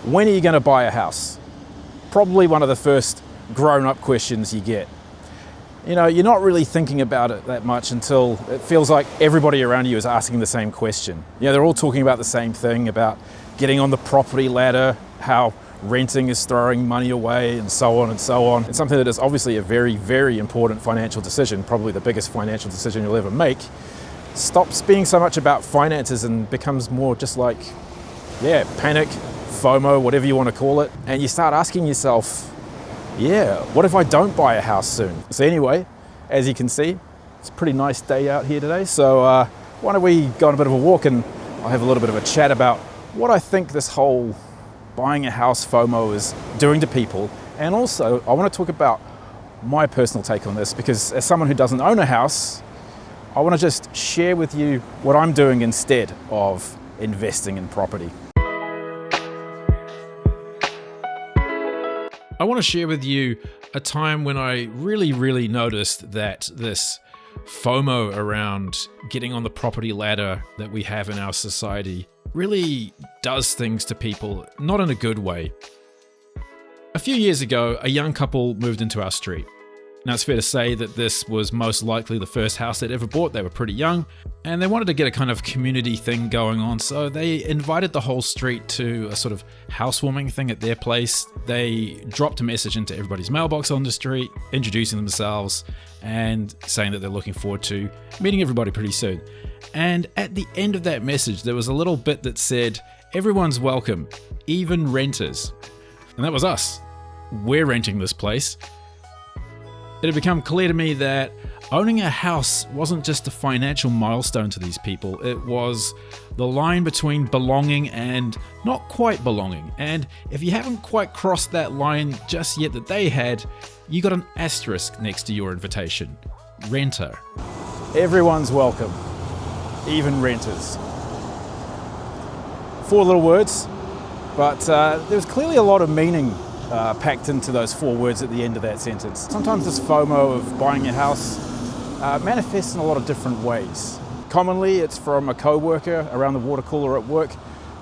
When are you going to buy a house? Probably one of the first grown-up questions you get. You know, you're not really thinking about it that much until it feels like everybody around you is asking the same question. You know, they're all talking about the same thing, about getting on the property ladder, how renting is throwing money away, and so on and so on. It's something that is obviously a very, very important financial decision, probably the biggest financial decision you'll ever make. Stops being so much about finances and becomes more just like, panic, FOMO, whatever you want to call it. And you start asking yourself, what if I don't buy a house soon? So anyway, as you can see, it's a pretty nice day out here today. So why don't we go on a bit of a walk and I'll have a little bit of a chat about what I think this whole buying a house FOMO is doing to people. And also, I want to talk about my personal take on this, because as someone who doesn't own a house, I want to just share with you what I'm doing instead of investing in property. I want to share with you a time when I really noticed that this FOMO around getting on the property ladder that we have in our society really does things to people, not in a good way. A few years ago, a young couple moved into our street. Now, it's fair to say that this was most likely the first house they'd ever bought. They were pretty young, and they wanted to get a kind of community thing going on, so they invited the whole street to a sort of housewarming thing at their place. They dropped a message into everybody's mailbox on the street, introducing themselves and saying that they're looking forward to meeting everybody pretty soon. And at the end of that message, there was a little bit that said, "Everyone's welcome, even renters." And that was us. We're renting this place. It had become clear to me that owning a house wasn't just a financial milestone to these people. It was the line between belonging and not quite belonging. And if you haven't quite crossed that line just yet that they had, you got an asterisk next to your invitation. Renter. Everyone's welcome, even renters. 4 little words, but there was clearly a lot of meaning packed into those 4 words at the end of that sentence. Sometimes this FOMO of buying a house manifests in a lot of different ways. Commonly, it's from a co-worker around the water cooler at work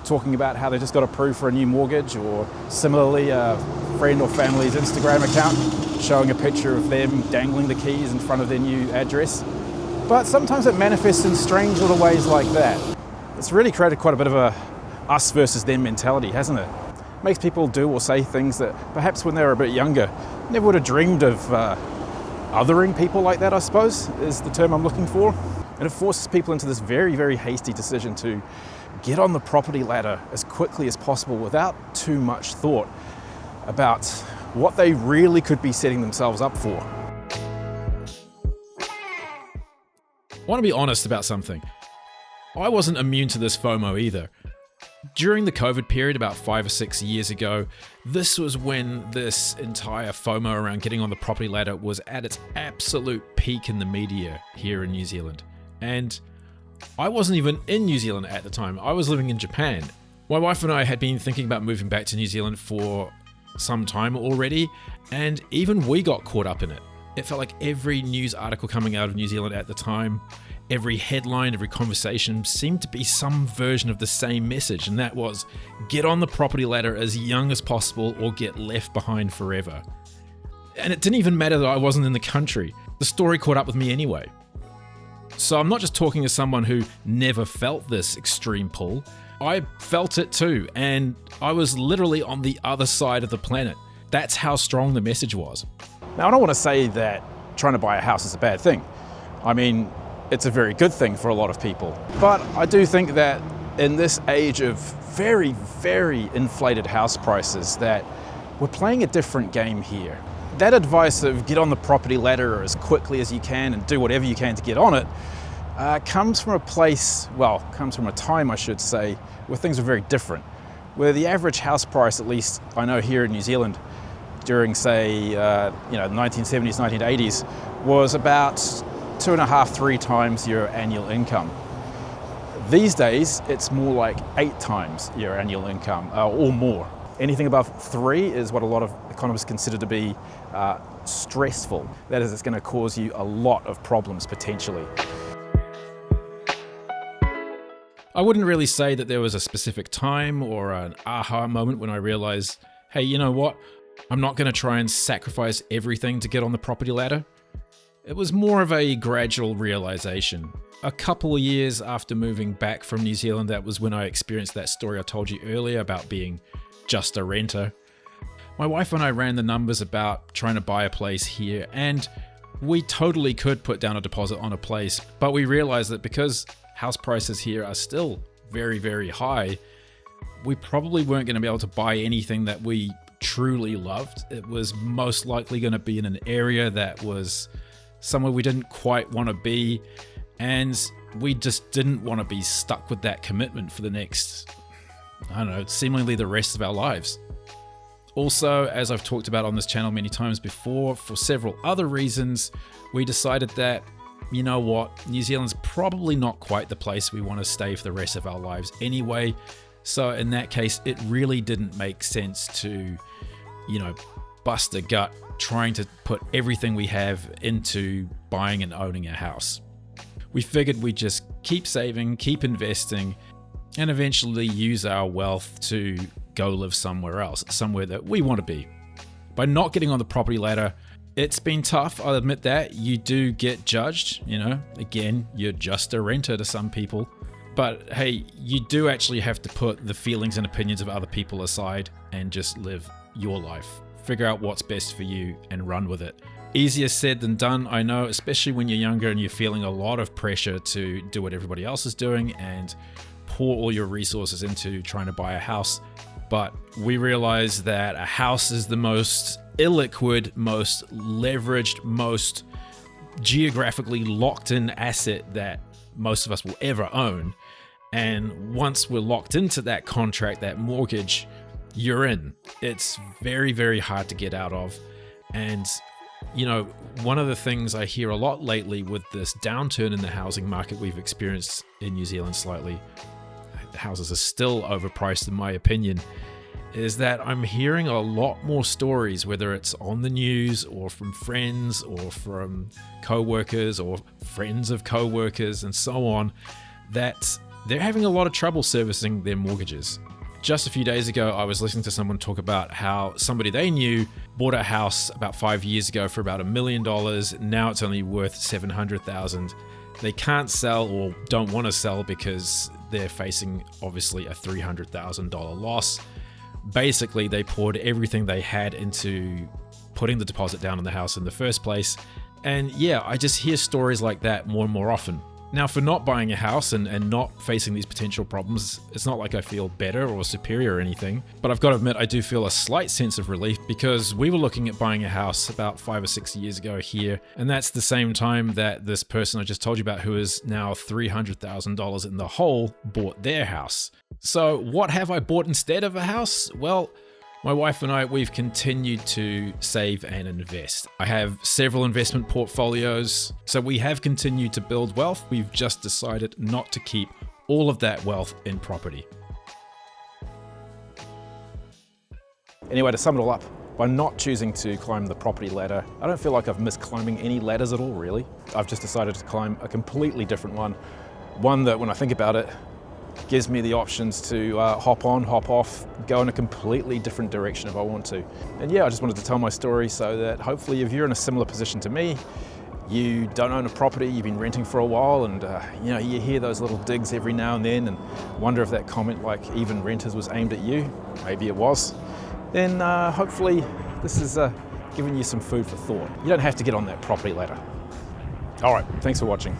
talking about how they just got approved for a new mortgage, or similarly a friend or family's Instagram account showing a picture of them dangling the keys in front of their new address. But sometimes it manifests in strange little ways like that. It's really created quite a bit of a us versus them mentality, hasn't it? Makes people do or say things that perhaps when they were a bit younger never would have dreamed of othering people like that, I suppose, is the term I'm looking for. And it forces people into this very, very hasty decision to get on the property ladder as quickly as possible without too much thought about what they really could be setting themselves up for. I want to be honest about something. I wasn't immune to this FOMO either. During the COVID period, about 5 or 6 years ago, this was when this entire FOMO around getting on the property ladder was at its absolute peak in the media here in New Zealand. And I wasn't even in New Zealand at the time. I was living in Japan. My wife and I had been thinking about moving back to New Zealand for some time already, and even we got caught up in it. It felt like every news article coming out of New Zealand at the time, every headline, every conversation seemed to be some version of the same message, and that was, get on the property ladder as young as possible or get left behind forever. And it didn't even matter that I wasn't in the country. The story caught up with me anyway. So I'm not just talking as someone who never felt this extreme pull. I felt it too, and I was literally on the other side of the planet. That's how strong the message was. Now, I don't want to say that trying to buy a house is a bad thing. I mean, it's a very good thing for a lot of people. But I do think that in this age of very, very inflated house prices, that we're playing a different game here. That advice of get on the property ladder as quickly as you can and do whatever you can to get on it comes from a time, I should say, where things are very different. Where the average house price, at least I know here in New Zealand, during say, the 1970s, 1980s, was about 2.5, 3 times your annual income. These days, it's more like 8 times your annual income or more. Anything above 3 is what a lot of economists consider to be stressful. That is, it's going to cause you a lot of problems potentially. I wouldn't really say that there was a specific time or an aha moment when I realized, hey, you know what? I'm not going to try and sacrifice everything to get on the property ladder. It was more of a gradual realization. A couple of years after moving back from New Zealand, that was when I experienced that story I told you earlier about being just a renter. My wife and I ran the numbers about trying to buy a place here, and we totally could put down a deposit on a place, but we realized that because house prices here are still very, very high, we probably weren't going to be able to buy anything that we truly loved. It was most likely going to be in an area that was somewhere we didn't quite want to be, and we just didn't want to be stuck with that commitment for the next, I don't know, seemingly the rest of our lives. Also, as I've talked about on this channel many times before, for several other reasons, we decided that, you know what, New Zealand's probably not quite the place we want to stay for the rest of our lives anyway. So in that case, it really didn't make sense to, bust a gut trying to put everything we have into buying and owning a house. We figured we'd just keep saving, keep investing, and eventually use our wealth to go live somewhere else, somewhere that we want to be. By not getting on the property ladder, it's been tough, I'll admit that. You do get judged, again, you're just a renter to some people. But hey, you do actually have to put the feelings and opinions of other people aside and just live your life. Figure out what's best for you and run with it. Easier said than done, I know, especially when you're younger and you're feeling a lot of pressure to do what everybody else is doing and pour all your resources into trying to buy a house. But we realize that a house is the most illiquid, most leveraged, most geographically locked in asset that most of us will ever own. And once we're locked into that contract, that mortgage, you're in. It's very, very hard to get out of. And, one of the things I hear a lot lately with this downturn in the housing market we've experienced in New Zealand slightly, the houses are still overpriced in my opinion, is that I'm hearing a lot more stories, whether it's on the news or from friends or from co-workers or friends of co-workers and so on, that they're having a lot of trouble servicing their mortgages. Just a few days ago, I was listening to someone talk about how somebody they knew bought a house about 5 years ago for about $1 million. Now it's only worth $700,000. They can't sell or don't want to sell because they're facing obviously a $300,000 loss. Basically, they poured everything they had into putting the deposit down on the house in the first place. And yeah, I just hear stories like that more and more often. Now, for not buying a house and not facing these potential problems, it's not like I feel better or superior or anything, but I've got to admit I do feel a slight sense of relief because we were looking at buying a house about 5 or 6 years ago here, and that's the same time that this person I just told you about, who is now $300,000 in the hole, bought their house. So what have I bought instead of a house? Well, my wife and I, we've continued to save and invest. I have several investment portfolios, so we have continued to build wealth. We've just decided not to keep all of that wealth in property. Anyway, to sum it all up, by not choosing to climb the property ladder, I don't feel like I've missed climbing any ladders at all, really. I've just decided to climb a completely different one that when I think about it, gives me the options to hop on, hop off, go in a completely different direction if I want to. And yeah, I just wanted to tell my story so that hopefully if you're in a similar position to me, you don't own a property, you've been renting for a while, and you hear those little digs every now and then and wonder if that comment like even renters was aimed at you. Maybe it was. Then hopefully this is giving you some food for thought. You don't have to get on that property ladder. All right, thanks for watching.